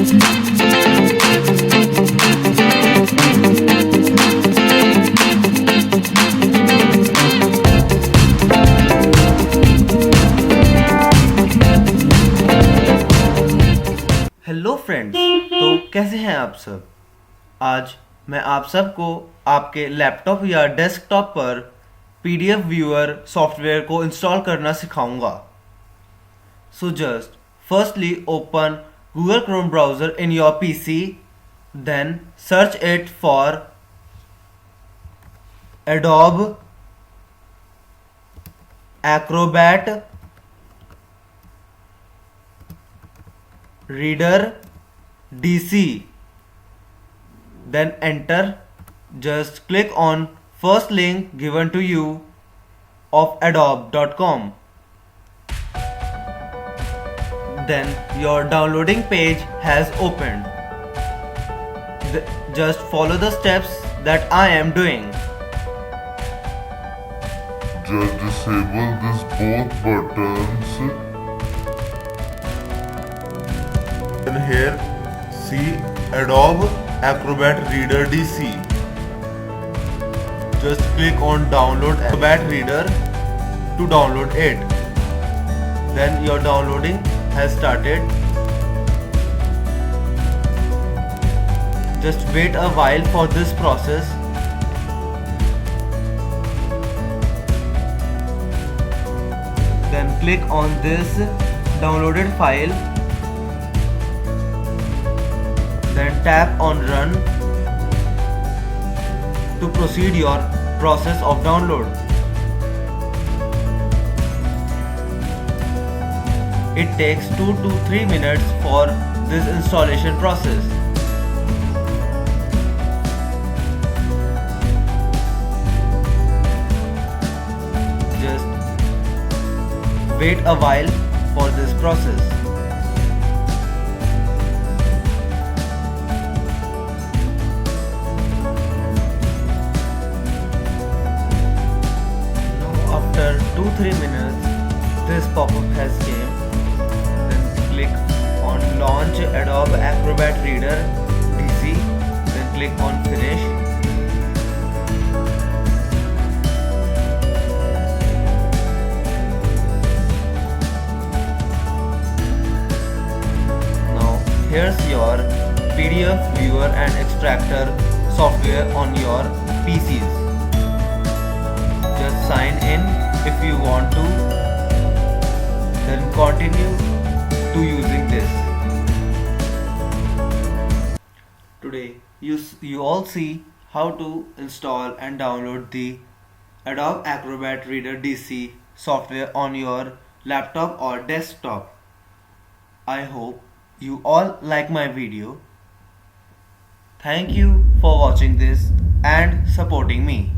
Hello friends, तो कैसे हैं आप सब। आज मैं आप सबको आपके लैपटॉप या डेस्कटॉप पर पीडीएफ व्यूअर सॉफ्टवेयर को इंस्टॉल करना सिखाऊंगा। So just firstly open Google Chrome browser in your PC, then search it for Adobe Acrobat Reader DC. Then enter. Just click on first link given to you of adobe.com. Then your downloading page has opened. Just follow the steps that I am doing. Just disable these both buttons. And here see Adobe Acrobat Reader DC. Just click on download Acrobat Reader to download it. Then your downloading has started. Just wait a while for this process. Then click on this downloaded file. Then tap on run to proceed your process of download. It takes 2 to 3 minutes for this installation process. Just wait a while for this process. Now after 2-3 minutes this pop-up has came. Then click on launch Adobe Acrobat Reader DC. Then click on finish. Here's your PDF viewer and extractor software on your PCs. Just sign in if you want to, then continue to using this. Today you all see how to install and download the Adobe Acrobat Reader DC software on your laptop or desktop. I hope you all like my video. Thank you for watching this and supporting me.